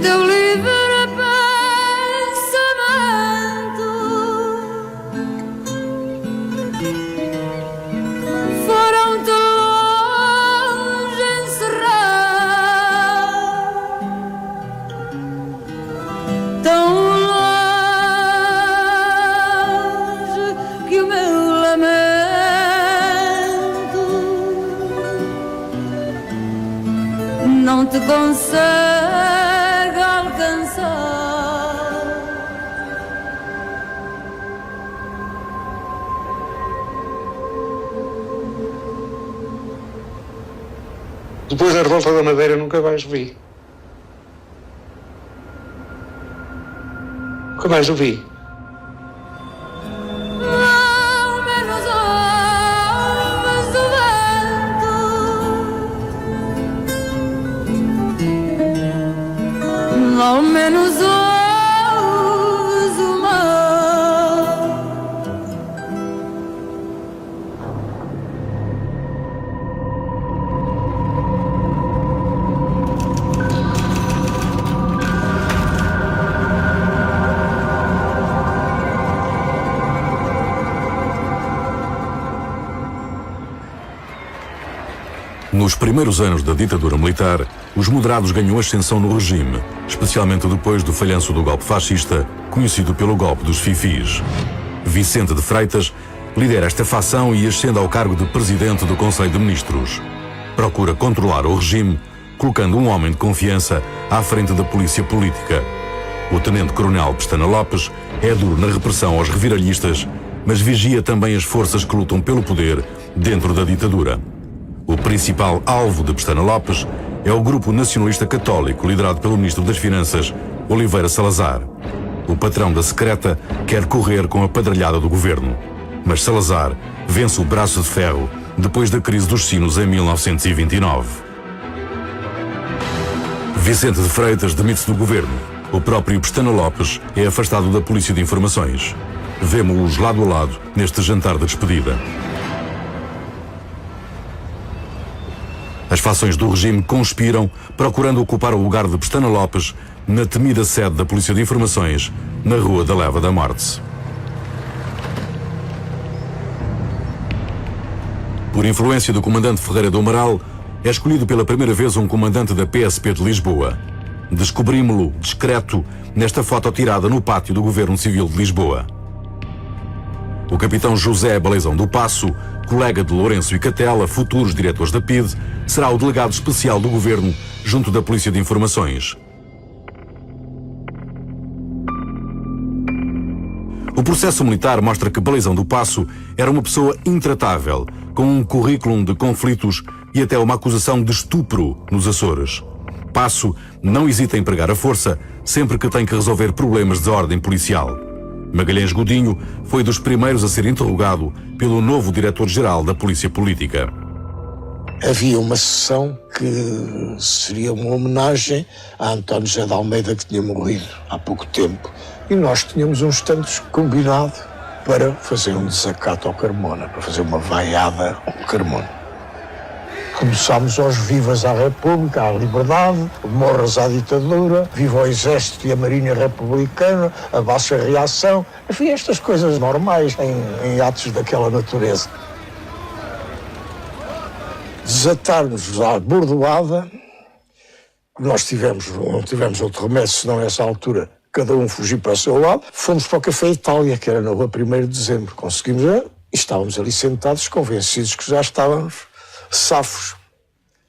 teu livre pensamento foram-te longe encerrar, tão longe que o meu lamento não te consegue alcançar. Depois da revolta da Madeira nunca mais vi. Nunca mais o vi. Ao menos ouves o vento, ao menos ouves o mar. Nos primeiros anos da ditadura militar, os moderados ganham ascensão no regime, especialmente depois do falhanço do golpe fascista, conhecido pelo golpe dos fifis. Vicente de Freitas lidera esta facção e ascende ao cargo de presidente do Conselho de Ministros. Procura controlar o regime, colocando um homem de confiança à frente da polícia política. O tenente-coronel Pestana Lopes é duro na repressão aos reviralhistas, mas vigia também as forças que lutam pelo poder dentro da ditadura. O principal alvo de Pestana Lopes é o grupo nacionalista católico liderado pelo ministro das Finanças, Oliveira Salazar. O patrão da secreta quer correr com a padralhada do governo, mas Salazar vence o braço de ferro depois da crise dos sinos em 1929. Vicente de Freitas demite-se do governo. O próprio Pestana Lopes é afastado da Polícia de Informações. Vemo-os lado a lado neste jantar de despedida. As fações do regime conspiram, procurando ocupar o lugar de Pestana Lopes na temida sede da Polícia de Informações, na Rua da Leva da Morte. Por influência do comandante Ferreira do Amaral, é escolhido pela primeira vez um comandante da PSP de Lisboa. Descobrimos-lo discreto nesta foto tirada no pátio do Governo Civil de Lisboa. O capitão José Baleizão do Paço, colega de Lourenço e Catela, futuros diretores da PIDE, será o delegado especial do governo junto da Polícia de Informações. O processo militar mostra que Baleizão do Paço era uma pessoa intratável, com um currículo de conflitos e até uma acusação de estupro nos Açores. Paço não hesita em empregar a força sempre que tem que resolver problemas de ordem policial. Magalhães Godinho foi dos primeiros a ser interrogado pelo novo diretor-geral da Polícia Política. Havia uma sessão que seria uma homenagem a António José de Almeida, que tinha morrido há pouco tempo. E nós tínhamos uns tantos combinado para fazer um desacato ao Carmona, para fazer uma vaiada ao Carmona. Começámos aos vivas à República, à liberdade, morras à ditadura, viva o Exército e a Marinha Republicana, a baixa reação, enfim, estas coisas normais em atos daquela natureza. Desatar-nos à bordoada, nós não tivemos outro remédio senão nessa altura, cada um fugiu para o seu lado, fomos para o Café Itália, que era na rua 1º de dezembro, conseguimos e estávamos ali sentados, convencidos que já estávamos safos.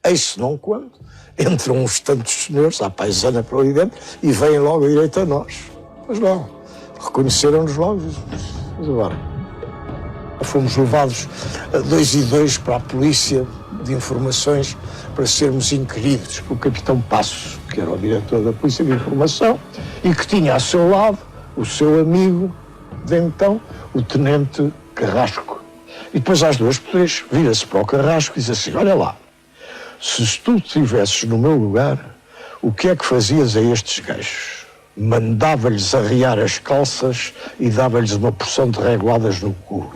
Eis não quando entram uns tantos senhores à paisana para ali dentro e vêm logo a direita a nós. Mas não, reconheceram-nos logo. Mas agora, fomos levados a 2 e 2 para a Polícia de Informações para sermos inquiridos pelo capitão Passos, que era o diretor da Polícia de Informação e que tinha a seu lado o seu amigo de então, o tenente Carrasco. E depois às 2 por 3 vira-se para o Carrasco e diz assim: olha lá, se tu estivesses no meu lugar, o que é que fazias a estes gajos? Mandava-lhes arriar as calças e dava-lhes uma porção de reguladas no cu.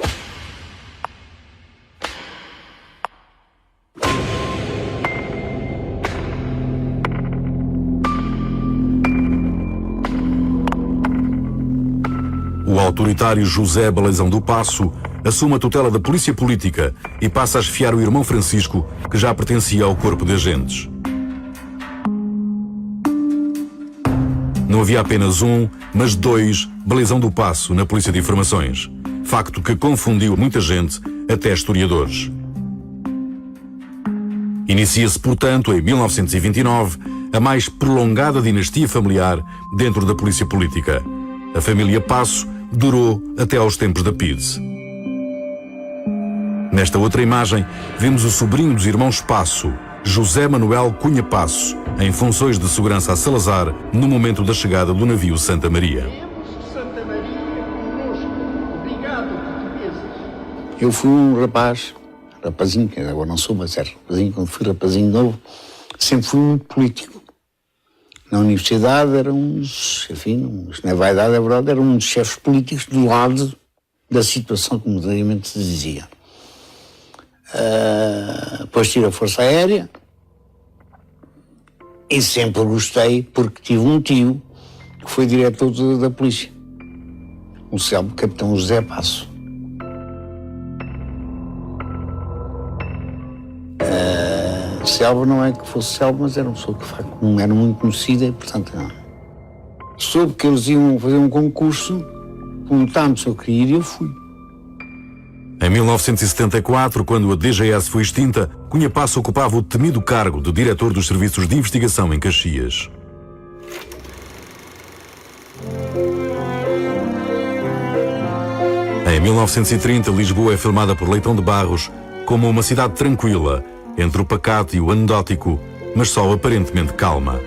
O autoritário José Balizão do Paço assume a tutela da polícia política e passa a esfiar o irmão Francisco, que já pertencia ao corpo de agentes. Não havia apenas um, mas dois Balizão do Paço na Polícia de Informações. Facto que confundiu muita gente, até historiadores. Inicia-se, portanto, em 1929, a mais prolongada dinastia familiar dentro da polícia política. A família Paço durou até aos tempos da PIDE. Nesta outra imagem, vemos o sobrinho dos irmãos Paço, José Manuel Cunha Paço, em funções de segurança a Salazar, no momento da chegada do navio Santa Maria. Eu fui um rapazinho, que agora não sou, mas era rapazinho, quando fui rapazinho novo, sempre fui muito político. Na universidade eram na vaidade, é verdade, eram uns chefes políticos do lado da situação que modernamente se dizia. Depois tive a Força Aérea e sempre gostei, porque tive um tio que foi diretor da polícia, o célebre capitão José Paço. Célebre não é que fosse célebre, mas era uma pessoa que de facto não era muito conhecida e, portanto, não. Soube que eles iam fazer um concurso, perguntaram-me se eu queria ir e eu fui. Em 1974, quando a DGS foi extinta, Cunha Paço ocupava o temido cargo de diretor dos serviços de investigação em Caxias. Em 1930, Lisboa é filmada por Leitão de Barros como uma cidade tranquila, entre o pacato e o anedótico, mas só aparentemente calma.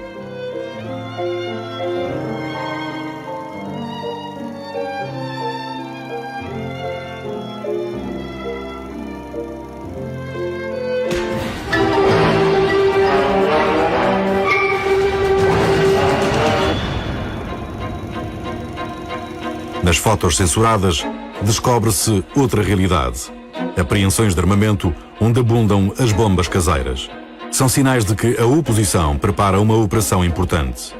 Nas fotos censuradas, descobre-se outra realidade. Apreensões de armamento onde abundam as bombas caseiras. São sinais de que a oposição prepara uma operação importante.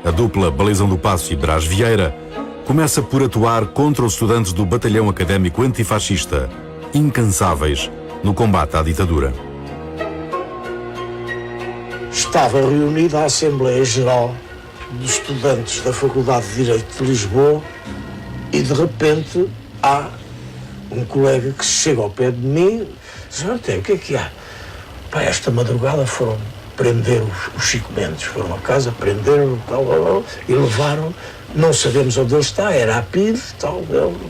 A dupla Balizão do Paço e Brás Vieira começa por atuar contra os estudantes do Batalhão Académico Antifascista, incansáveis no combate à ditadura. Estava reunida a Assembleia Geral dos Estudantes da Faculdade de Direito de Lisboa e, de repente, há um colega que chega ao pé de mim e diz: o que é que há? Pá, esta madrugada foram prender os Chico Mendes, foram a casa, prenderam e levaram, não sabemos onde ele está, era a PIDE,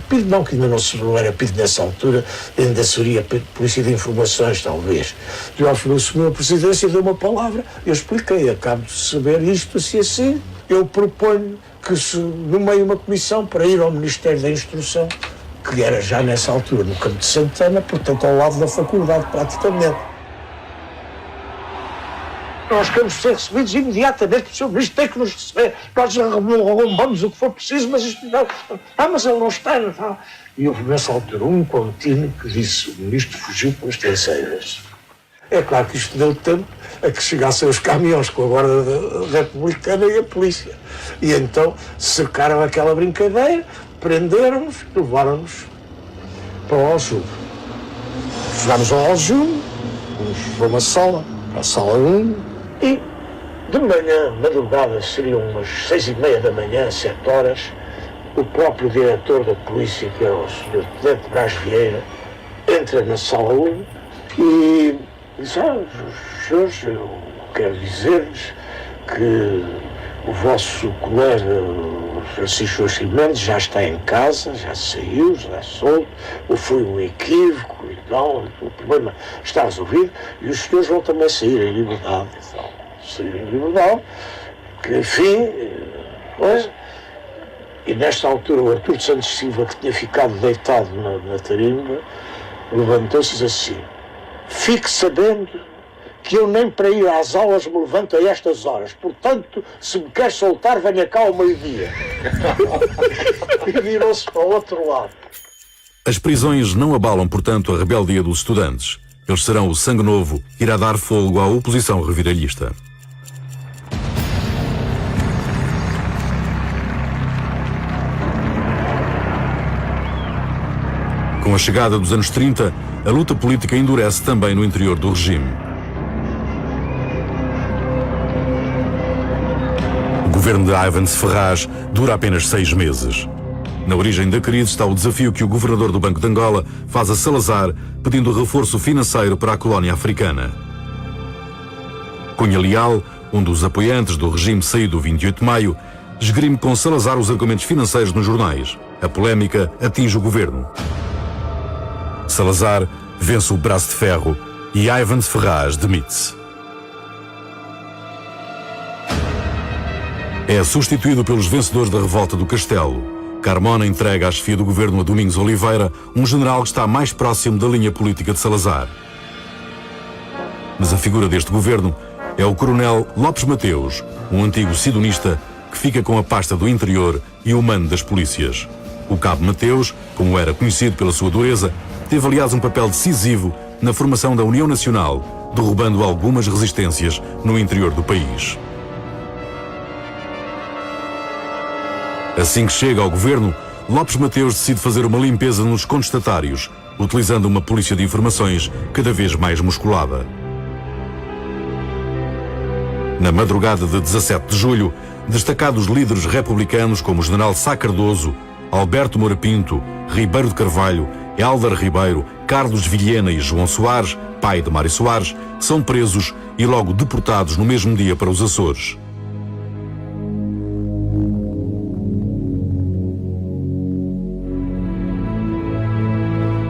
PIDE não, que ainda não era PIDE nessa altura, ainda seria Polícia de Informações, talvez. E ao final assumiu a presidência e deu uma palavra, eu expliquei, acabo de saber isto assim, eu proponho que se nomeie uma comissão para ir ao Ministério da Instrução, que era já nessa altura no Campo de Santana, portanto ao lado da faculdade praticamente. Nós queremos ser recebidos imediatamente, o Sr. Ministro tem que nos receber, nós arrombamos o que for preciso, mas isto não... mas ele não está, não está. E houve nessa altura um contínuo que disse: o Ministro fugiu pelas terceiras. É claro que isto deu tempo a que chegassem os caminhões com a Guarda Republicana e a polícia. E então cercaram aquela brincadeira, prenderam-nos, levaram-nos para o Aljube. Chegámos ao Aljube, fomos para uma sala, para a sala 1, e de manhã, madrugada, seriam umas 6:30 da manhã, 7 horas, o próprio diretor da polícia, que era o Sr. Tenente Brás Vieira, entra na sala 1 e diz: senhores, eu quero dizer-lhes que o vosso colega Francisco Mendes já está em casa, já saiu, já é solto, foi um equívoco e tal, o problema está resolvido e os senhores vão também sair em liberdade. Sair em liberdade, que enfim, e nesta altura o Artur de Santos Silva, que tinha ficado deitado na tarimba, levantou-se e disse assim: fique sabendo que eu nem para ir às aulas me levanto a estas horas. Portanto, se me quer soltar, venha cá ao meio-dia. E virou-se para o outro lado. As prisões não abalam, portanto, a rebeldia dos estudantes. Eles serão o sangue novo que irá dar fogo à oposição reviralhista. Com a chegada dos anos 30, a luta política endurece também no interior do regime. O governo de Iván Ferraz dura apenas 6 meses. Na origem da crise está o desafio que o governador do Banco de Angola faz a Salazar, pedindo reforço financeiro para a colónia africana. Cunha Leal, um dos apoiantes do regime saído 28 de maio, esgrime com Salazar os argumentos financeiros nos jornais. A polémica atinge o governo. Salazar vence o braço de ferro e Iván Ferraz demite-se. É substituído pelos vencedores da revolta do Castelo. Carmona entrega a chefia do governo a Domingos Oliveira, um general que está mais próximo da linha política de Salazar. Mas a figura deste governo é o coronel Lopes Mateus, um antigo sidonista que fica com a pasta do interior e o mando das polícias. O cabo Mateus, como era conhecido pela sua dureza, teve aliás um papel decisivo na formação da União Nacional, derrubando algumas resistências no interior do país. Assim que chega ao governo, Lopes Mateus decide fazer uma limpeza nos contestatários, utilizando uma polícia de informações cada vez mais musculada. Na madrugada de 17 de julho, destacados líderes republicanos como o general Sá Cardoso, Alberto Moura Pinto, Ribeiro de Carvalho, Hélder Ribeiro, Carlos Vilhena e João Soares, pai de Mário Soares, são presos e logo deportados no mesmo dia para os Açores.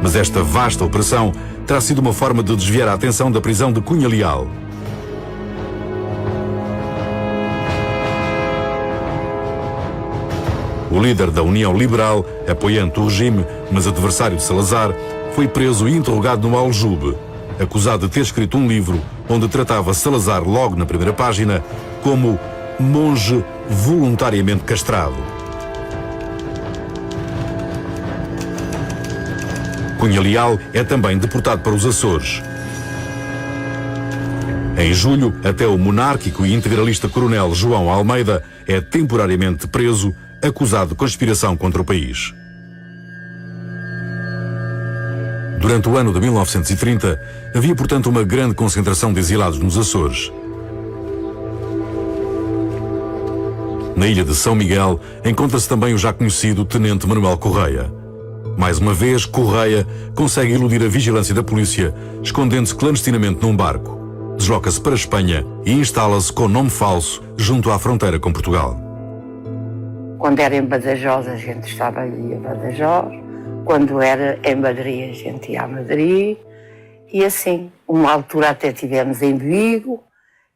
Mas esta vasta operação terá sido uma forma de desviar a atenção da prisão de Cunha Leal. O líder da União Liberal, apoiante do regime, mas adversário de Salazar, foi preso e interrogado no Aljube, acusado de ter escrito um livro onde tratava Salazar logo na primeira página como monge voluntariamente castrado. Cunha Leal é também deportado para os Açores. Em julho, até o monárquico e integralista coronel João Almeida é temporariamente preso, acusado de conspiração contra o país. Durante o ano de 1930, havia, portanto, uma grande concentração de exilados nos Açores. Na ilha de São Miguel, encontra-se também o já conhecido Tenente Manuel Correia. Mais uma vez, Correia consegue iludir a vigilância da polícia, escondendo-se clandestinamente num barco. Desloca-se para a Espanha e instala-se com nome falso junto à fronteira com Portugal. Quando era em Badajoz, a gente estava ali a Badajoz. Quando era em Madrid, a gente ia a Madrid. E assim, uma altura até tivemos em Vigo.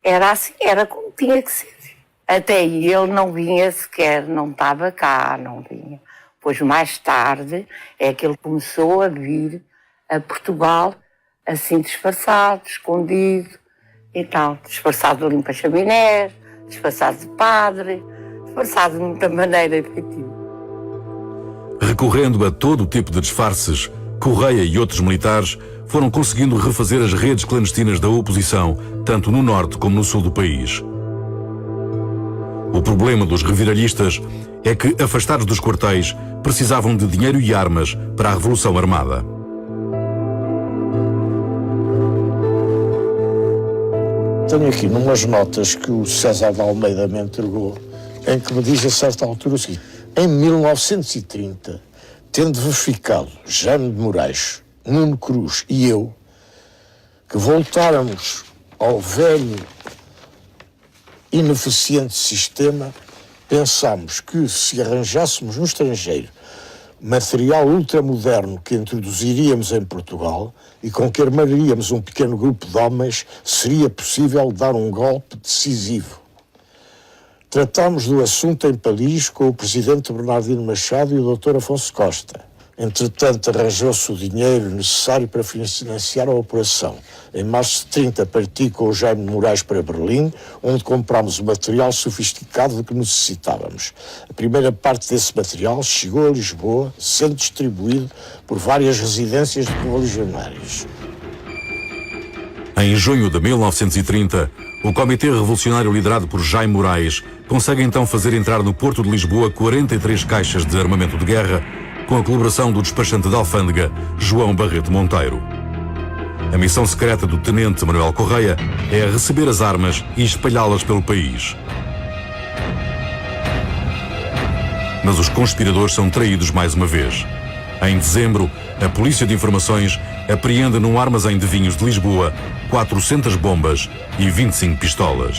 Era assim, era como tinha que ser. Até aí ele não vinha sequer, não estava cá, não vinha. Pois mais tarde é que ele começou a vir a Portugal, assim disfarçado, escondido e tal. Disfarçado de limpa-chaminés, disfarçado de padre, disfarçado de muita maneira efetiva. Recorrendo a todo o tipo de disfarces, Correia e outros militares foram conseguindo refazer as redes clandestinas da oposição, tanto no norte como no sul do país. O problema dos reviralhistas é que, afastados dos quartéis, precisavam de dinheiro e armas para a Revolução Armada. Tenho aqui numas notas que o César de Almeida me entregou, em que me diz a certa altura o seguinte: em 1930, tendo verificado Jaime de Moraes, Nuno Cruz e eu, que voltáramos ao velho ineficiente sistema, pensámos que se arranjássemos no estrangeiro material ultramoderno que introduziríamos em Portugal e com que armaríamos um pequeno grupo de homens, seria possível dar um golpe decisivo. Tratámos do assunto em Paris com o presidente Bernardino Machado e o Dr. Afonso Costa. Entretanto, arranjou-se o dinheiro necessário para financiar a operação. Em março de 30, parti com o Jaime de Moraes para Berlim, onde comprámos o material sofisticado de que necessitávamos. A primeira parte desse material chegou a Lisboa, sendo distribuído por várias residências de correligionários. Em junho de 1930, o Comitê Revolucionário liderado por Jaime Moraes consegue então fazer entrar no Porto de Lisboa 43 caixas de armamento de guerra, com a colaboração do despachante da alfândega, João Barreto Monteiro. A missão secreta do tenente Manuel Correia é receber as armas e espalhá-las pelo país. Mas os conspiradores são traídos mais uma vez. Em dezembro, a Polícia de Informações apreende num armazém de vinhos de Lisboa 400 bombas e 25 pistolas.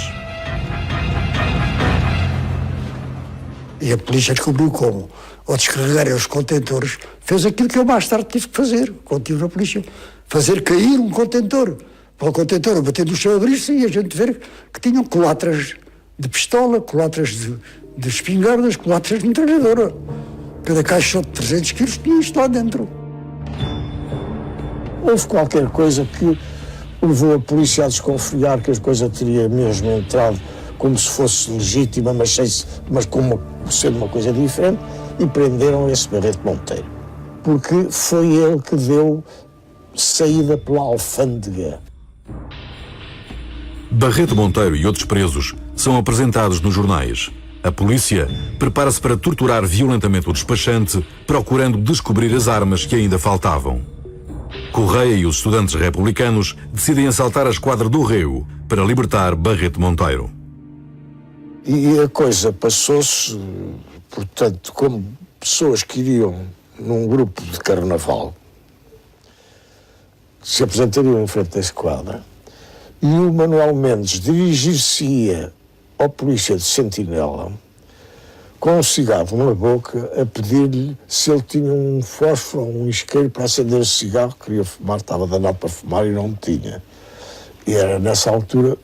E a polícia descobriu como, ao descarregarem os contentores, fez aquilo que eu mais tarde tive que fazer, quando estive na polícia. Fazer cair um contentor. Para o contentor bater no chão, abrir-se e a gente ver que tinham culatras de pistola, culatras de espingardas, culatras de metralhadora. Cada caixa de 300 quilos tinha isto lá dentro. Houve qualquer coisa que levou a polícia a desconfiar que a coisa teria mesmo entrado como se fosse legítima, mas como sendo uma coisa diferente, e prenderam esse Barreto Monteiro. Porque foi ele que deu saída pela alfândega. Barreto Monteiro e outros presos são apresentados nos jornais. A polícia prepara-se para torturar violentamente o despachante, procurando descobrir as armas que ainda faltavam. Correia e os estudantes republicanos decidem assaltar a esquadra do Reu para libertar Barreto Monteiro. E a coisa passou-se, portanto, como pessoas que iriam num grupo de carnaval, se apresentariam em frente da esquadra, e o Manuel Mendes dirigir-se-ia ao polícia de sentinela com um cigarro na boca a pedir-lhe se ele tinha um fósforo ou um isqueiro para acender o cigarro, queria fumar, estava danado para fumar e não tinha. E era nessa altura,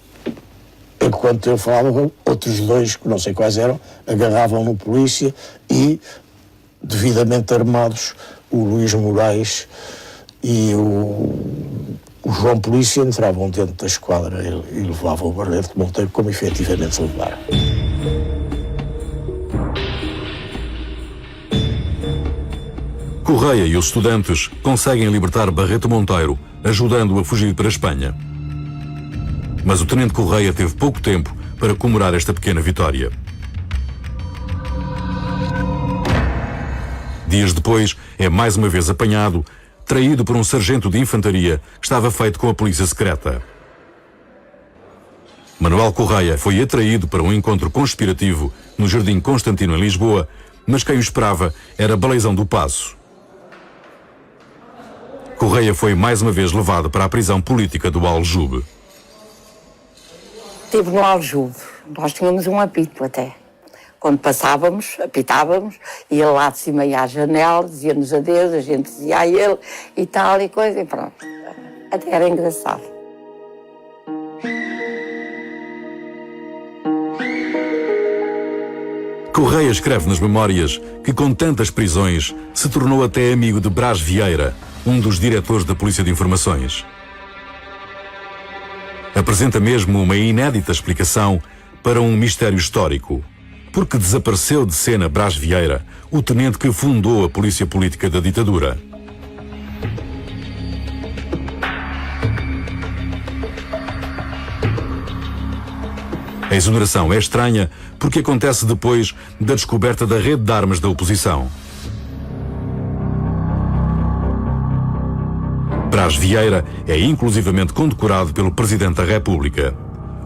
enquanto eu falava, outros dois, que não sei quais eram, agarravam no polícia e, devidamente armados, o Luís Moraes e o João Polícia entravam dentro da esquadra e levavam o Barreto Monteiro como efetivamente levaram. Correia e os estudantes conseguem libertar Barreto Monteiro, ajudando-o a fugir para a Espanha. Mas o tenente Correia teve pouco tempo para comemorar esta pequena vitória. Dias depois, é mais uma vez apanhado, traído por um sargento de infantaria que estava feito com a polícia secreta. Manuel Correia foi atraído para um encontro conspirativo no Jardim Constantino, em Lisboa, mas quem o esperava era Baleizão do Paço. Correia foi mais uma vez levado para a prisão política do Aljube. Estive no Aljube, nós tínhamos um apito até. Quando passávamos, apitávamos, ia lá de cima e à janela, dizia-nos adeus, a gente dizia a ele e tal e coisa, e pronto. Até era engraçado. Correia escreve nas memórias que com tantas prisões se tornou até amigo de Brás Vieira, um dos diretores da Polícia de Informações. Apresenta mesmo uma inédita explicação para um mistério histórico. Porque desapareceu de cena Brás Vieira, o tenente que fundou a polícia política da ditadura. A exoneração é estranha porque acontece depois da descoberta da rede de armas da oposição. Brás Vieira é inclusivamente condecorado pelo Presidente da República.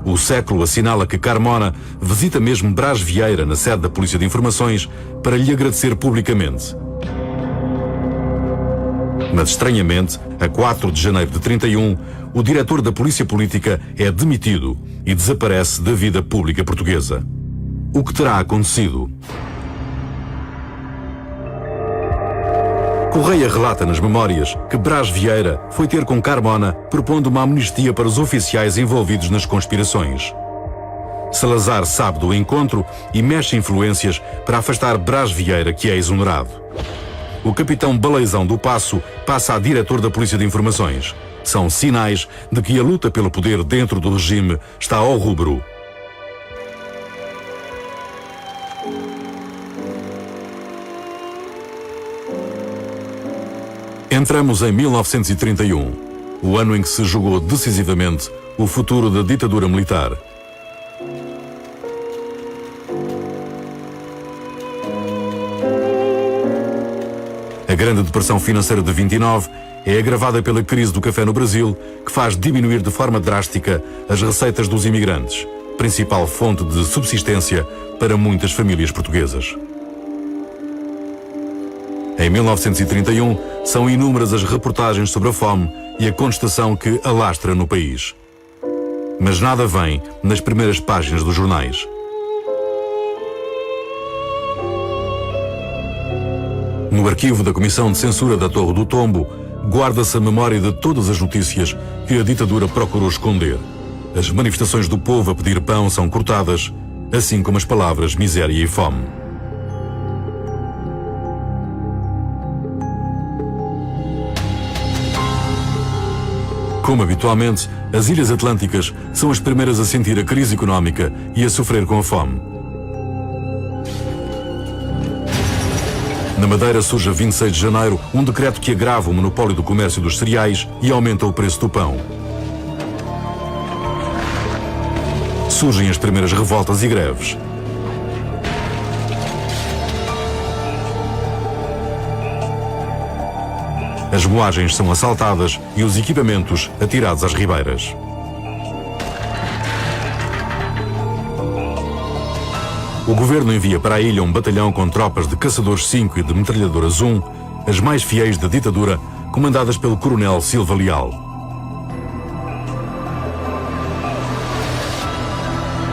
O século assinala que Carmona visita mesmo Brás Vieira na sede da Polícia de Informações para lhe agradecer publicamente. Mas, estranhamente, a 4 de janeiro de 31, o diretor da Polícia Política é demitido e desaparece da vida pública portuguesa. O que terá acontecido? Correia relata nas memórias que Brás Vieira foi ter com Carmona propondo uma amnistia para os oficiais envolvidos nas conspirações. Salazar sabe do encontro e mexe influências para afastar Brás Vieira, que é exonerado. O capitão Baleizão do Paço passa a diretor da Polícia de Informações. São sinais de que a luta pelo poder dentro do regime está ao rubro. Entramos em 1931, o ano em que se jogou decisivamente o futuro da ditadura militar. A grande depressão financeira de 29 é agravada pela crise do café no Brasil, que faz diminuir de forma drástica as receitas dos imigrantes, principal fonte de subsistência para muitas famílias portuguesas. Em 1931, são inúmeras as reportagens sobre a fome e a contestação que alastra no país. Mas nada vem nas primeiras páginas dos jornais. No arquivo da Comissão de Censura da Torre do Tombo, guarda-se a memória de todas as notícias que a ditadura procurou esconder. As manifestações do povo a pedir pão são cortadas, assim como as palavras miséria e fome. Como habitualmente, as Ilhas Atlânticas são as primeiras a sentir a crise económica e a sofrer com a fome. Na Madeira surge a 26 de janeiro um decreto que agrava o monopólio do comércio dos cereais e aumenta o preço do pão. Surgem as primeiras revoltas e greves. As moagens são assaltadas e os equipamentos atirados às ribeiras. O governo envia para a ilha um batalhão com tropas de caçadores 5 e de metralhadoras 1, as mais fiéis da ditadura, comandadas pelo coronel Silva Leal.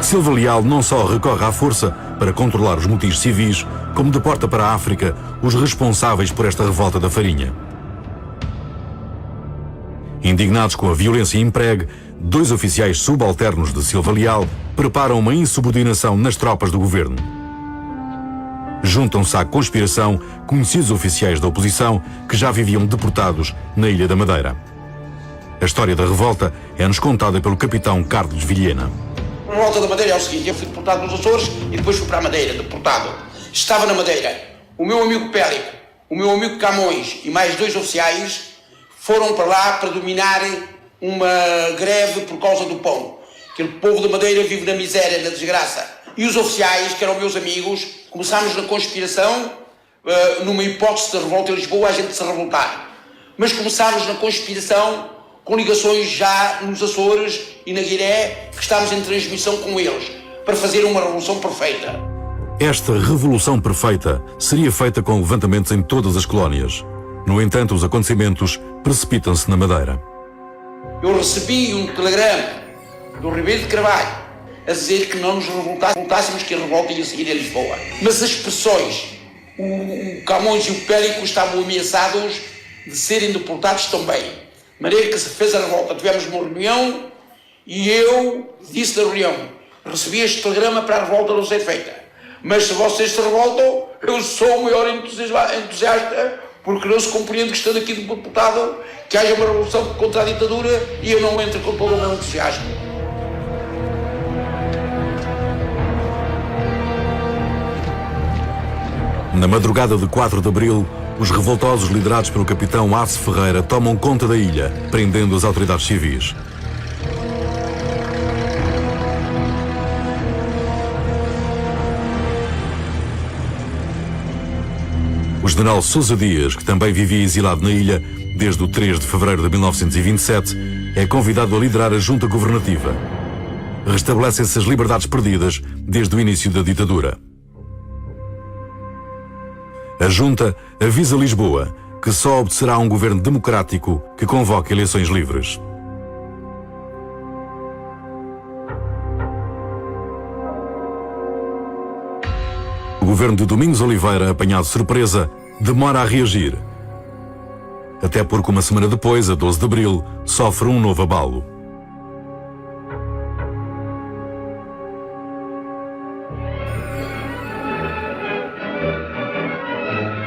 Silva Leal não só recorre à força para controlar os motins civis, como deporta para a África os responsáveis por esta revolta da farinha. Indignados com a violência empregue, 2 oficiais subalternos de Silva Leal preparam uma insubordinação nas tropas do governo. Juntam-se à conspiração conhecidos oficiais da oposição que já viviam deportados na Ilha da Madeira. A história da revolta é-nos contada pelo capitão Carlos Vilhena. A revolta da Madeira é o seguinte: eu fui deportado nos Açores e depois fui para a Madeira, deportado. Estava na Madeira. O meu amigo Pélico, o meu amigo Camões e mais 2 oficiais foram para lá para dominar uma greve por causa do pão. Aquele povo da Madeira vive na miséria, na desgraça. E os oficiais, que eram meus amigos, começámos na conspiração, numa hipótese de revolta em Lisboa, a gente se revoltar. Mas começámos na conspiração com ligações já nos Açores e na Guiné, que estávamos em transmissão com eles, para fazer uma revolução perfeita. Esta revolução perfeita seria feita com levantamentos em todas as colónias. No entanto, os acontecimentos precipitam-se na Madeira. Eu recebi um telegrama do Ribeiro de Carvalho a dizer que não nos revoltássemos, que a revolta ia seguir a Lisboa. Mas as pressões, o Camões e o Pélico estavam ameaçados de serem deportados também. De maneira que se fez a revolta. Tivemos uma reunião e eu disse na reunião: recebi este telegrama para a revolta não ser feita. Mas se vocês se revoltam, eu sou o maior entusiasta, porque não se compreende que estando aqui deputado que haja uma revolução contra a ditadura e eu não entro com todo o meu entusiasmo. Na madrugada de 4 de abril, os revoltosos liderados pelo capitão Arce Ferreira tomam conta da ilha, prendendo as autoridades civis. O general Sousa Dias, que também vivia exilado na ilha desde o 3 de fevereiro de 1927, é convidado a liderar a junta governativa. Restabelecem-se as liberdades perdidas desde o início da ditadura. A junta avisa Lisboa que só obedecerá a um governo democrático que convoque eleições livres. O governo de Domingos Oliveira, apanhado de surpresa, demora a reagir. Até porque uma semana depois, a 12 de abril, sofre um novo abalo.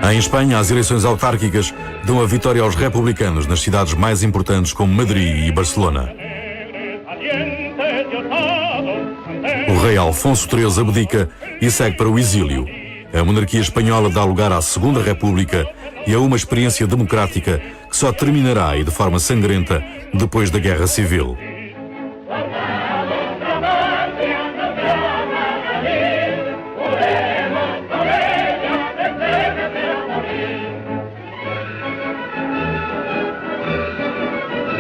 Em Espanha, as eleições autárquicas dão a vitória aos republicanos nas cidades mais importantes como Madrid e Barcelona. O rei Alfonso XIII abdica e segue para o exílio. A monarquia espanhola dá lugar à Segunda República e a uma experiência democrática que só terminará, e de forma sangrenta, depois da Guerra Civil.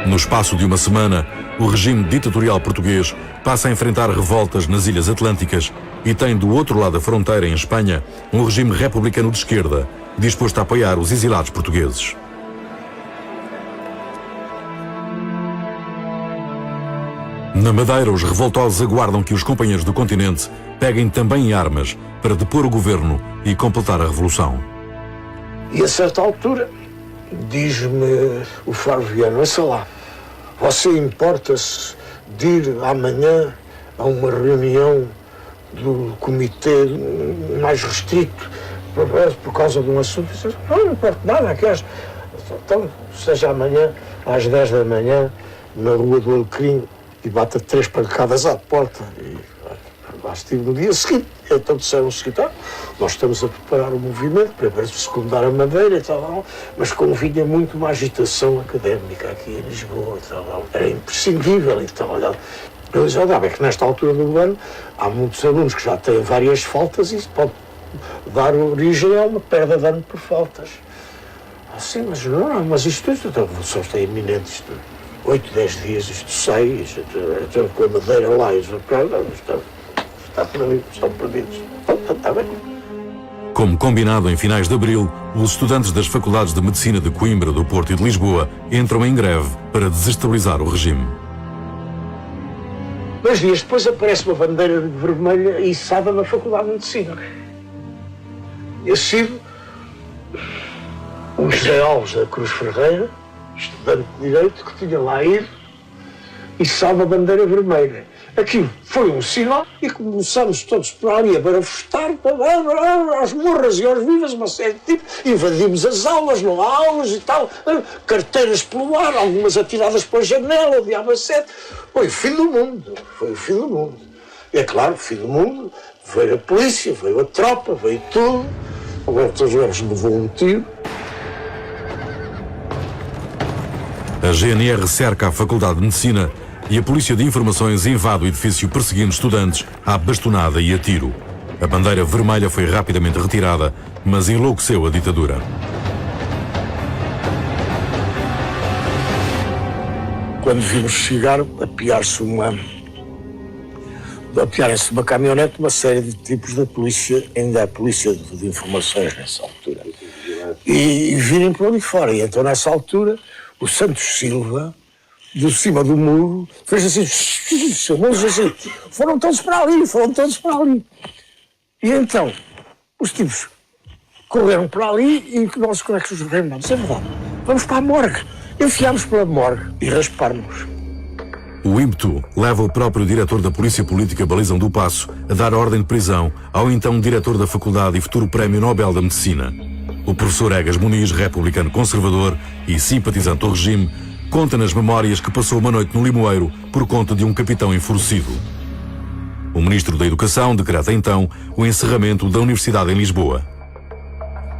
No espaço de uma semana, o regime ditatorial português passa a enfrentar revoltas nas Ilhas Atlânticas e tem do outro lado da fronteira, em Espanha, um regime republicano de esquerda, disposto a apoiar os exilados portugueses. Na Madeira, os revoltosos aguardam que os companheiros do continente peguem também armas para depor o governo e completar a revolução. E a certa altura, diz-me o Faro Viana, sei lá, você importa-se de ir amanhã a uma reunião do comitê mais restrito por causa de um assunto? Não importa nada, queres? Então, seja amanhã às 10 da manhã na Rua do Alecrim e bata 3 pancadas à porta. E lá estive no dia seguinte. Então disseram o seguinte: nós estamos a preparar um movimento para secundar a Madeira e tal, mas convinha muito uma agitação académica aqui em Lisboa e tal, era imprescindível e tal. Eu disse: é que nesta altura do ano há muitos alunos que já têm várias faltas e isso pode dar origem a uma perda de ano por faltas. Assim, mas não, mas isto a revolução está iminente, isto 8, 10 dias, isto sai, isto com a Madeira lá, isto está por ali, estão perdidos. Está bem. Como combinado em finais de abril, os estudantes das faculdades de Medicina de Coimbra, do Porto e de Lisboa entram em greve para desestabilizar o regime. 2 dias depois aparece uma bandeira vermelha içada na Faculdade de Medicina. Eu sigo o José Alves da Cruz Ferreira, estudante de Direito, que tinha lá ido, içava a bandeira vermelha. Aquilo foi um sinal e começamos todos por ali a barafustar, aos murras e aos vivas, uma série de tipos. Invadimos as aulas, não há aulas e tal, carteiras pelo ar, algumas atiradas pela janela, o diabo a sete. Foi o fim do mundo, foi o fim do mundo. E é claro, o fim do mundo, veio a polícia, veio a tropa, veio tudo. Agora todos eles levou um tiro. A GNR cerca a Faculdade de Medicina e a Polícia de Informações invade o edifício perseguindo estudantes à bastonada e a tiro. A bandeira vermelha foi rapidamente retirada, mas enlouqueceu a ditadura. Quando vimos chegar, apiar-se uma caminhonete, uma série de tipos da polícia, ainda a Polícia de Informações nessa altura, e virem por ali fora. E então, nessa altura, o Santos Silva, de cima do muro, fez assim, chamou-nos assim, foram todos para ali. E então, os tipos correram para ali e que nós conexos os reinos, é verdade, vamos para a morgue. Enfiámos pela morgue e raspámos. O ímpeto leva o próprio diretor da Polícia Política Balizão do Paço a dar ordem de prisão ao então diretor da Faculdade e futuro Prémio Nobel da Medicina. O professor Egas Muniz, republicano conservador e simpatizante do regime, conta nas memórias que passou uma noite no Limoeiro por conta de um capitão enfurecido. O ministro da Educação decreta então o encerramento da Universidade em Lisboa.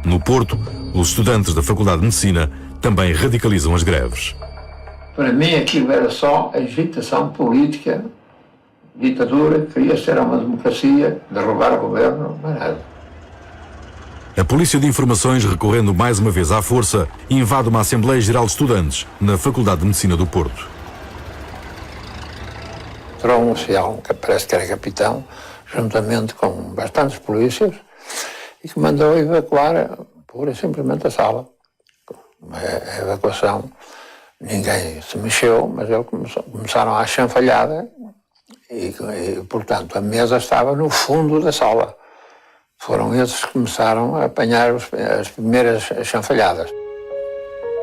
No Porto, os estudantes da Faculdade de Medicina também radicalizam as greves. Para mim aquilo era só agitação política, ditadura, queria ser uma democracia, derrubar o governo, não é nada. A Polícia de Informações, recorrendo mais uma vez à força, invade uma Assembleia Geral de Estudantes na Faculdade de Medicina do Porto. Entrou um oficial, que parece que era capitão, juntamente com bastantes polícias, e que mandou evacuar pura e simplesmente a sala. A evacuação, ninguém se mexeu, mas eles começaram a chanfalhada e, portanto, a mesa estava no fundo da sala. Foram esses que começaram a apanhar as primeiras chanfalhadas.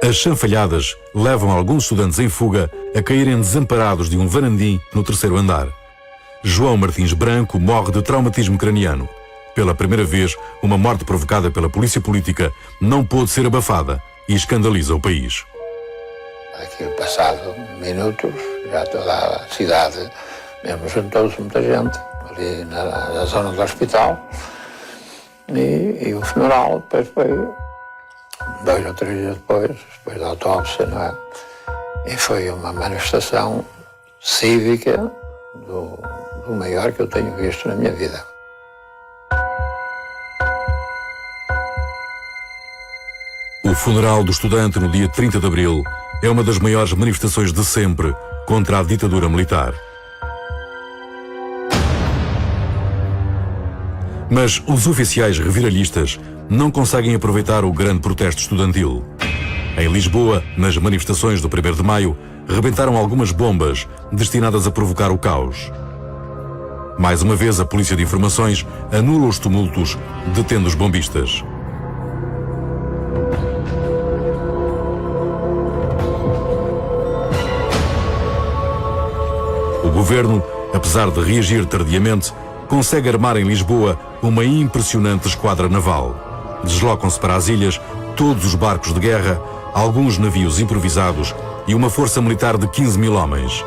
As chanfalhadas levam alguns estudantes em fuga a caírem desamparados de um varandim no 3º andar. João Martins Branco morre de traumatismo craniano. Pela primeira vez, uma morte provocada pela polícia política não pôde ser abafada e escandaliza o país. Aquilo passado minutos, já toda a cidade, mesmo juntou-se muita gente, ali na zona do hospital, e o funeral depois foi 2 ou 3 dias depois da autópsia, não é? E foi uma manifestação cívica do maior que eu tenho visto na minha vida. O funeral do estudante no dia 30 de abril é uma das maiores manifestações de sempre contra a ditadura militar. Mas os oficiais reviralhistas não conseguem aproveitar o grande protesto estudantil. Em Lisboa, nas manifestações do 1º de Maio, rebentaram algumas bombas destinadas a provocar o caos. Mais uma vez, a Polícia de Informações anula os tumultos, detendo os bombistas. O governo, apesar de reagir tardiamente, consegue armar em Lisboa uma impressionante esquadra naval. Deslocam-se para as ilhas todos os barcos de guerra, alguns navios improvisados e uma força militar de 15 mil homens.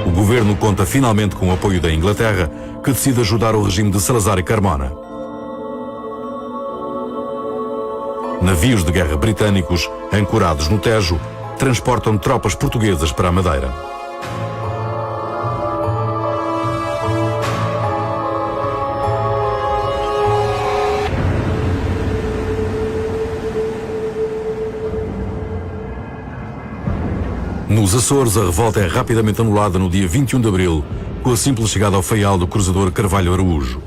O governo conta finalmente com o apoio da Inglaterra, que decide ajudar o regime de Salazar e Carmona. Navios de guerra britânicos, ancorados no Tejo, transportam tropas portuguesas para a Madeira. Nos Açores, a revolta é rapidamente anulada no dia 21 de abril, com a simples chegada ao Faial do cruzador Carvalho Araújo.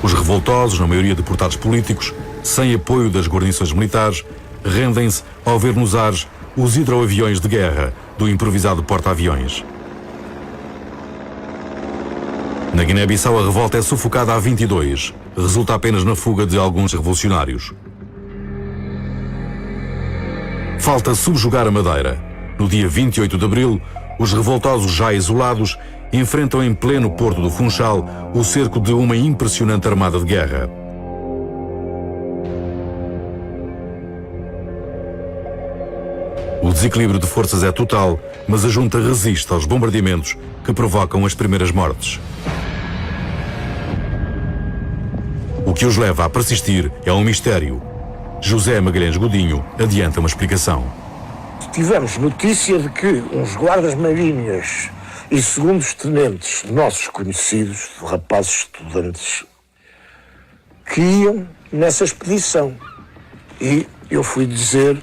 Os revoltosos, na maioria deportados políticos, sem apoio das guarnições militares, rendem-se ao ver nos ares os hidroaviões de guerra do improvisado porta-aviões. Na Guiné-Bissau, a revolta é sufocada a 22. Resulta apenas na fuga de alguns revolucionários. Falta subjugar a Madeira. No dia 28 de abril, os revoltosos já isolados enfrentam em pleno porto do Funchal o cerco de uma impressionante armada de guerra. O desequilíbrio de forças é total, mas a junta resiste aos bombardeamentos que provocam as primeiras mortes. O que os leva a persistir é um mistério. José Magalhães Godinho adianta uma explicação. Tivemos notícia de que uns guardas-marinhas e segundos tenentes nossos conhecidos, rapazes estudantes, que iam nessa expedição. E eu fui dizer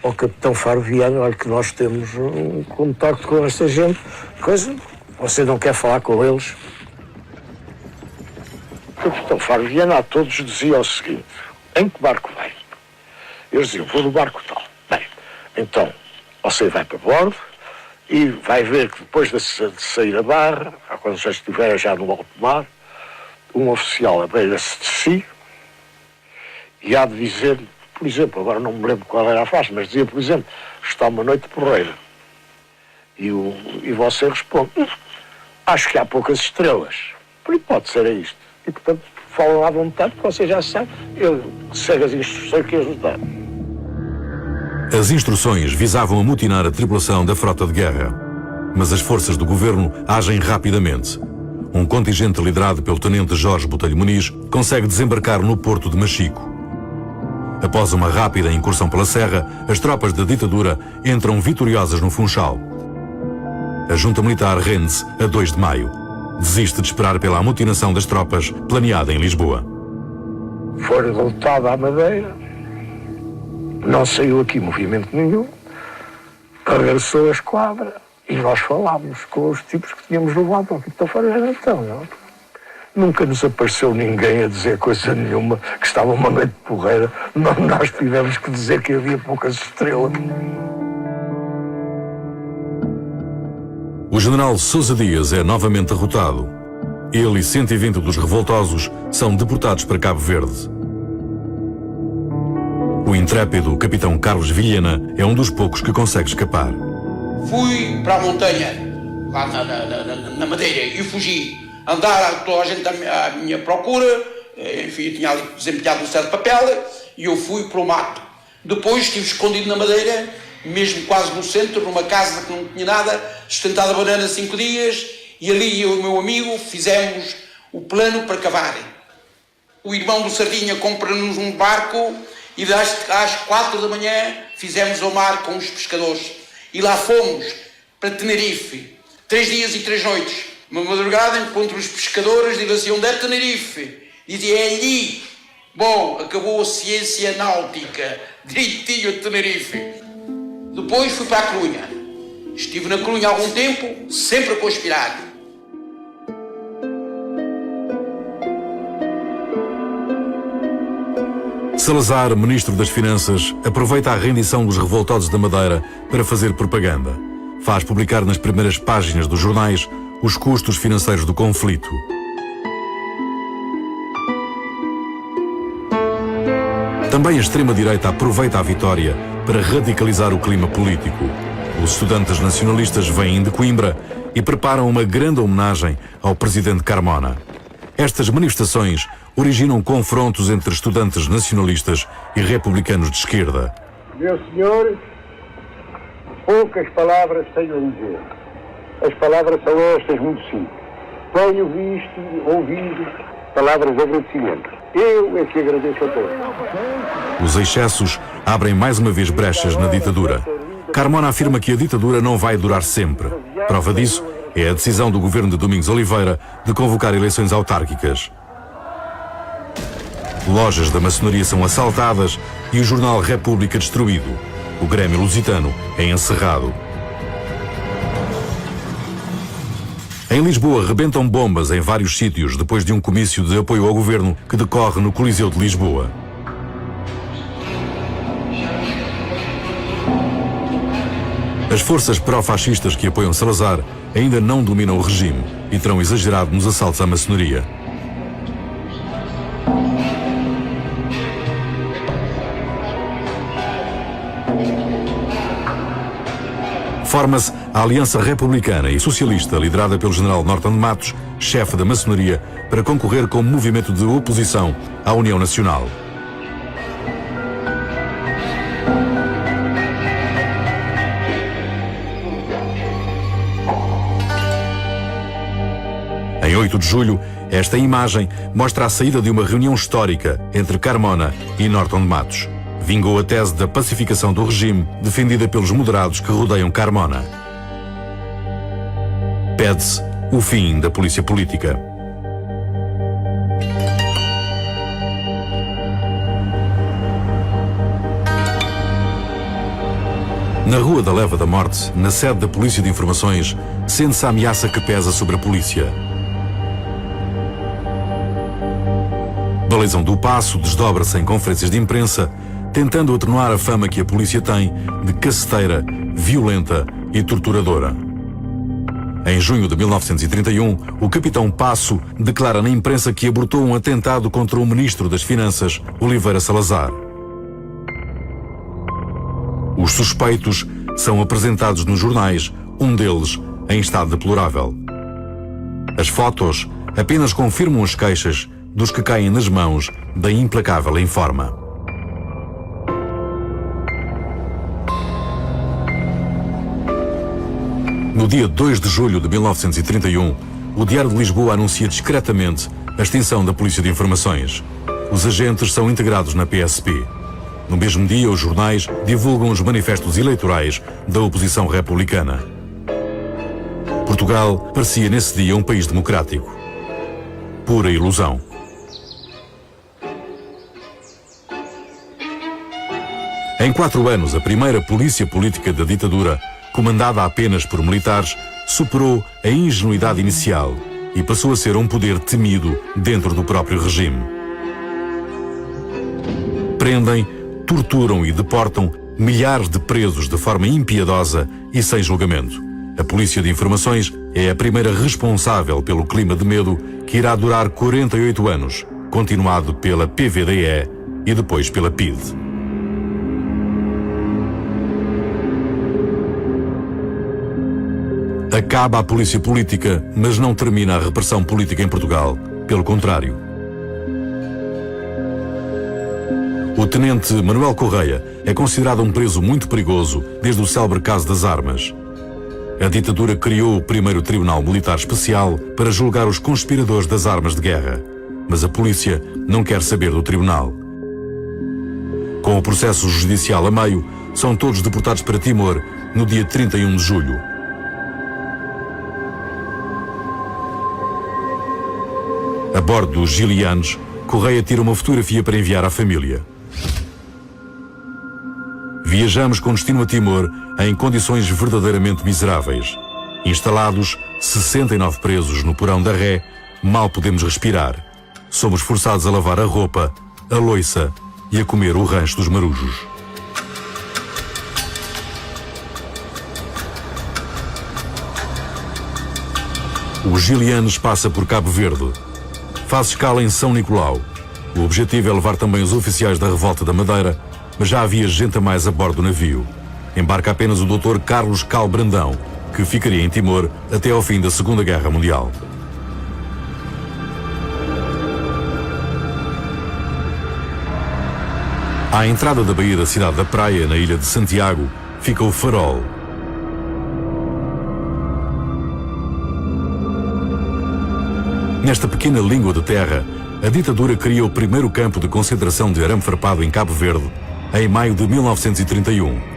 ao capitão Faro Viana, olha que nós temos um contacto com esta gente, coisa, você não quer falar com eles? O capitão Faro Viana a todos dizia o seguinte: em que barco vai? Eles diziam: vou do barco tal. Bem, então você vai para bordo e vai ver que depois de sair a barra, quando já estiver já no alto mar, um oficial abeira-se de si e há de dizer, por exemplo, agora não me lembro qual era a frase, mas dizia, por exemplo, está uma noite porreira. E você responde: acho que há poucas estrelas. Por hipótese era isto. E, portanto, falam à vontade, porque você já sabe, eu segue as instruções que eles dão. As instruções visavam amutinar a tripulação da frota de guerra. Mas as forças do governo agem rapidamente. Um contingente liderado pelo tenente Jorge Botelho Muniz consegue desembarcar no porto de Machico. Após uma rápida incursão pela serra, as tropas da ditadura entram vitoriosas no Funchal. A junta militar rende-se a 2 de maio. Desiste de esperar pela amotinação das tropas planeada em Lisboa. Foi derrotada à Madeira, não saiu aqui movimento nenhum, regressou a esquadra e nós falámos com os tipos que tínhamos levado ao capitão Faro. Então, não? Nunca nos apareceu ninguém a dizer coisa nenhuma, que estava uma noite porreira. Nós tivemos que dizer que havia poucas estrelas. O general Sousa Dias é novamente derrotado. Ele e 120 dos revoltosos são deportados para Cabo Verde. O intrépido capitão Carlos Vilhena é um dos poucos que consegue escapar. Fui para a montanha, lá na Madeira, e fugi. Andar toda a gente à minha procura, enfim, eu tinha ali desempenhado um certo papel, e eu fui para o mato. Depois estive escondido na Madeira, mesmo quase no centro, numa casa que não tinha nada, sustentado a banana 5 dias, e ali eu e o meu amigo fizemos o plano para cavar. O irmão do Sardinha compra-nos um barco e às 4 da manhã fizemos ao mar com os pescadores. E lá fomos para Tenerife, 3 dias e 3 noites. Uma madrugada encontro os pescadores e diziam de Tenerife. Dizia, é ali. Bom, acabou a ciência náutica. Direitinho a Tenerife. Depois fui para a Corunha. Estive na Corunha há algum tempo, sempre a conspirar. Salazar, ministro das Finanças, aproveita a rendição dos revoltosos da Madeira para fazer propaganda. Faz publicar nas primeiras páginas dos jornais os custos financeiros do conflito. Também a extrema-direita aproveita a vitória para radicalizar o clima político. Os estudantes nacionalistas vêm de Coimbra e preparam uma grande homenagem ao presidente Carmona. Estas manifestações originam confrontos entre estudantes nacionalistas e republicanos de esquerda. Meu senhor, poucas palavras tenho a dizer. As palavras são estas muito simples. Tenho visto, ouvido palavras de agradecimento. Eu é que agradeço a todos. Os excessos abrem mais uma vez brechas na ditadura. Carmona afirma que a ditadura não vai durar sempre. Prova disso é a decisão do governo de Domingos Oliveira de convocar eleições autárquicas. Lojas da maçonaria são assaltadas e o jornal República destruído. O Grêmio Lusitano é encerrado. Em Lisboa, rebentam bombas em vários sítios depois de um comício de apoio ao governo que decorre no Coliseu de Lisboa. As forças pró-fascistas que apoiam Salazar ainda não dominam o regime e terão exagerado nos assaltos à maçonaria. Forma-se a Aliança Republicana e Socialista, liderada pelo general Norton de Matos, chefe da maçonaria, para concorrer como movimento de oposição à União Nacional. Em 8 de julho, esta imagem mostra a saída de uma reunião histórica entre Carmona e Norton de Matos. Vingou a tese da pacificação do regime, defendida pelos moderados que rodeiam Carmona. Pede-se o fim da polícia política. Na Rua da Leva da Morte, na sede da Polícia de Informações, sente-se a ameaça que pesa sobre a polícia. Balizão do Paço desdobra-se em conferências de imprensa, tentando atenuar a fama que a polícia tem de caceteira, violenta e torturadora. Em junho de 1931, o capitão Paço declara na imprensa que abortou um atentado contra o ministro das Finanças, Oliveira Salazar. Os suspeitos são apresentados nos jornais, um deles em estado deplorável. As fotos apenas confirmam as queixas dos que caem nas mãos da implacável Informa. No dia 2 de julho de 1931, o Diário de Lisboa anuncia discretamente a extinção da Polícia de Informações. Os agentes são integrados na PSP. No mesmo dia, os jornais divulgam os manifestos eleitorais da oposição republicana. Portugal parecia nesse dia um país democrático. Pura ilusão. Em 4 anos, a primeira polícia política da ditadura, comandada apenas por militares, superou a ingenuidade inicial e passou a ser um poder temido dentro do próprio regime. Prendem, torturam e deportam milhares de presos de forma impiedosa e sem julgamento. A Polícia de Informações é a primeira responsável pelo clima de medo que irá durar 48 anos, continuado pela PVDE e depois pela PIDE. Acaba a polícia política, mas não termina a repressão política em Portugal. Pelo contrário. O tenente Manuel Correia é considerado um preso muito perigoso desde o célebre caso das armas. A ditadura criou o primeiro Tribunal Militar Especial para julgar os conspiradores das armas de guerra, mas a polícia não quer saber do tribunal. Com o processo judicial a meio, são todos deportados para Timor no dia 31 de julho. A bordo dos Gilianos, Correia tira uma fotografia para enviar à família. Viajamos com destino a Timor em condições verdadeiramente miseráveis. Instalados, 69 presos no porão da Ré, mal podemos respirar. Somos forçados a lavar a roupa, a loiça e a comer o rancho dos marujos. O Gilianos passa por Cabo Verde. Faz escala em São Nicolau. O objetivo é levar também os oficiais da Revolta da Madeira, mas já havia gente a mais a bordo do navio. Embarca apenas o Dr. Carlos Cal Brandão, que ficaria em Timor até ao fim da Segunda Guerra Mundial. À entrada da baía da cidade da Praia, na ilha de Santiago, fica o Farol. Nesta pequena língua de terra, a ditadura cria o primeiro campo de concentração de arame farpado em Cabo Verde, em maio de 1931.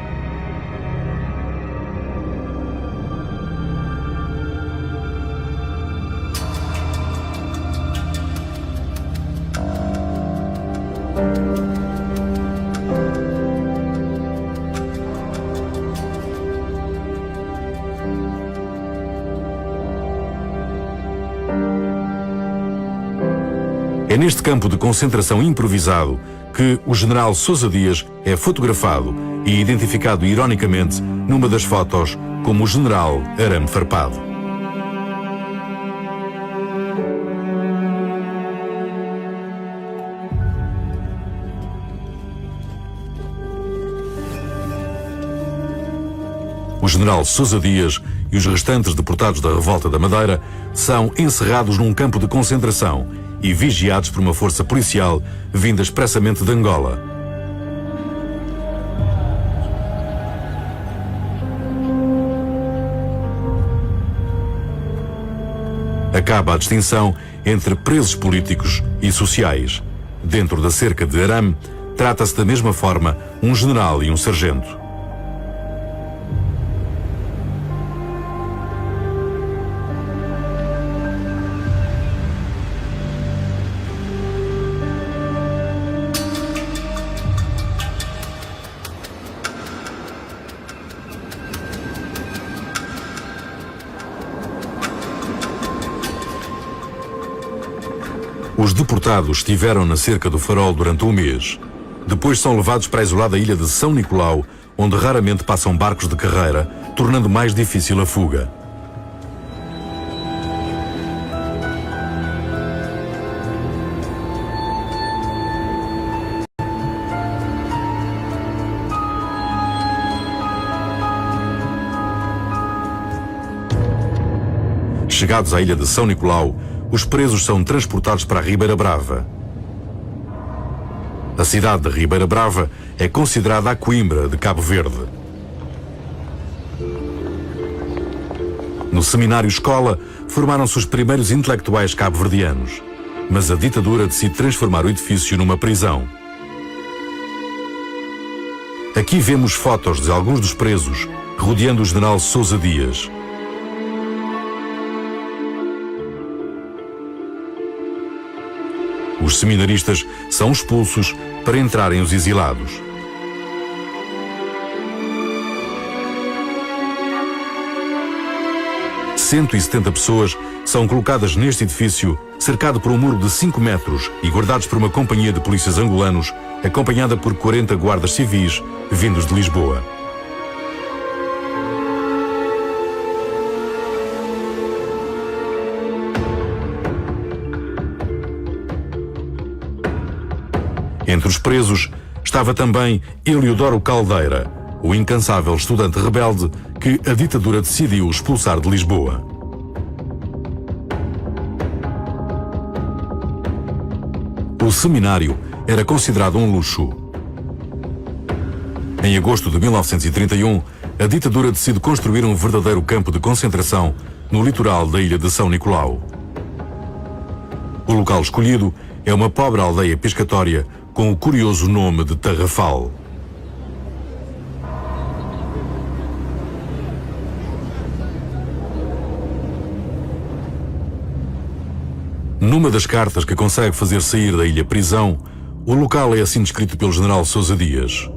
É neste campo de concentração improvisado que o general Sousa Dias é fotografado e identificado ironicamente numa das fotos como o general arame farpado. O general Sousa Dias e os restantes deportados da Revolta da Madeira são encerrados num campo de concentração e vigiados por uma força policial vinda expressamente de Angola. Acaba a distinção entre presos políticos e sociais. Dentro da cerca de arame, trata-se da mesma forma um general e um sargento. Os deportados estiveram na cerca do Farol durante um mês. Depois são levados para a isolada ilha de São Nicolau, onde raramente passam barcos de carreira, tornando mais difícil a fuga. Chegados à ilha de São Nicolau, os presos são transportados para a Ribeira Brava. A cidade de Ribeira Brava é considerada a Coimbra de Cabo Verde. No seminário escola, formaram-se os primeiros intelectuais cabo-verdianos, mas a ditadura decide transformar o edifício numa prisão. Aqui vemos fotos de alguns dos presos rodeando o general Sousa Dias. Os seminaristas são expulsos para entrarem os exilados. « 170 pessoas são colocadas neste edifício, cercado por um muro de 5 metros e guardados por uma companhia de polícias angolanos, acompanhada por 40 guardas civis vindos de Lisboa. Entre os presos estava também Eliodoro Caldeira, o incansável estudante rebelde que a ditadura decidiu expulsar de Lisboa. O seminário era considerado um luxo. Em agosto de 1931, a ditadura decide construir um verdadeiro campo de concentração no litoral da ilha de São Nicolau. O local escolhido é uma pobre aldeia pescatória com o curioso nome de Tarrafal. Numa das cartas que consegue fazer sair da ilha prisão, o local é assim descrito pelo general Sousa Dias.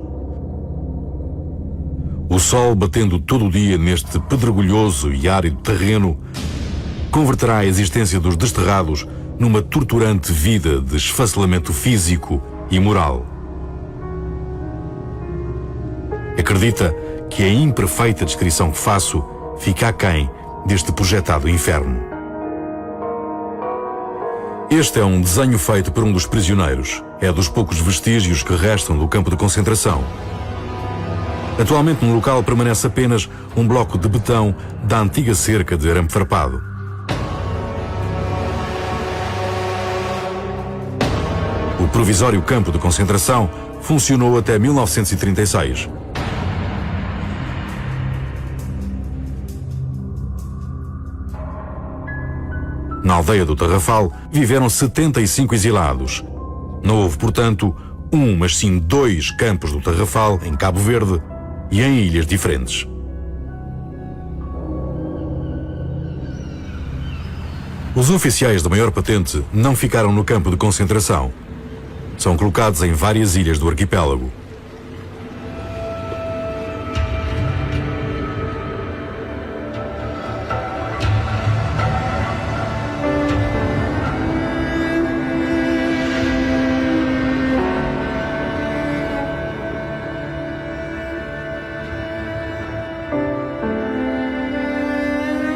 O sol, batendo todo o dia neste pedregulhoso e árido terreno, converterá a existência dos desterrados numa torturante vida de esfacelamento físico e moral. Acredita que a imperfeita descrição que faço fica aquém deste projetado inferno. Este é um desenho feito por um dos prisioneiros. É dos poucos vestígios que restam do campo de concentração. Atualmente no local permanece apenas um bloco de betão da antiga cerca de arame farpado. O provisório campo de concentração funcionou até 1936. Na aldeia do Tarrafal viveram 75 exilados. Não houve, portanto, mas sim 2 campos do Tarrafal, em Cabo Verde, e em ilhas diferentes. Os oficiais de maior patente não ficaram no campo de concentração. São colocados em várias ilhas do arquipélago.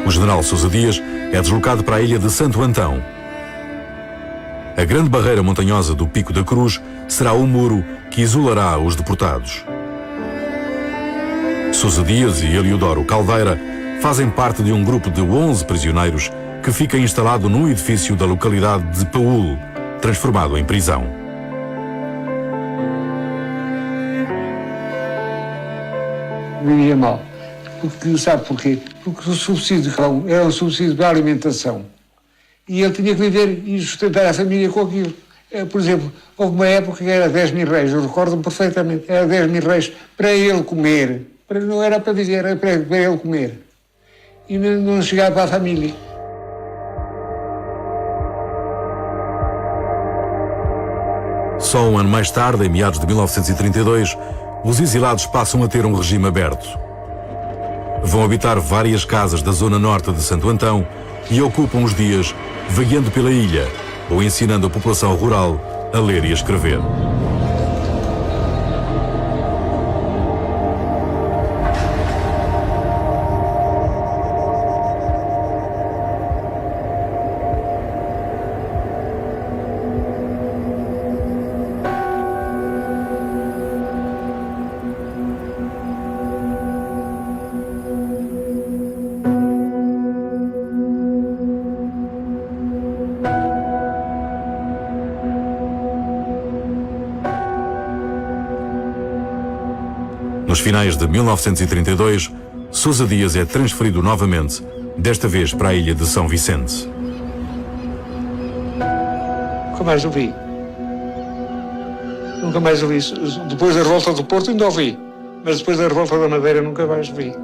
O general Sousa Dias é deslocado para a ilha de Santo Antão. A grande barreira montanhosa do Pico da Cruz será o muro que isolará os deportados. Sousa Dias e Eliodoro Caldeira fazem parte de um grupo de 11 prisioneiros que fica instalado num edifício da localidade de Paúl, transformado em prisão. Vivia mal. Porque, sabe porquê? Porque o subsídio era um subsídio para a alimentação. E ele tinha que viver e sustentar a família com aquilo. Por exemplo, houve uma época que era 10.000 reis, eu recordo-me perfeitamente, era 10.000 reis para ele comer. Não era para viver, era para ele comer. E não chegava para a família. Só um ano mais tarde, em meados de 1932, os exilados passam a ter um regime aberto. Vão habitar várias casas da zona norte de Santo Antão e ocupam os dias vagueando pela ilha ou ensinando a população rural a ler e a escrever. Nos finais de 1932, Sousa Dias é transferido novamente, desta vez para a ilha de São Vicente. Nunca mais ouvi. Nunca mais ouvi. Depois da revolta do Porto ainda ouvi, mas depois da revolta da Madeira nunca mais ouvi.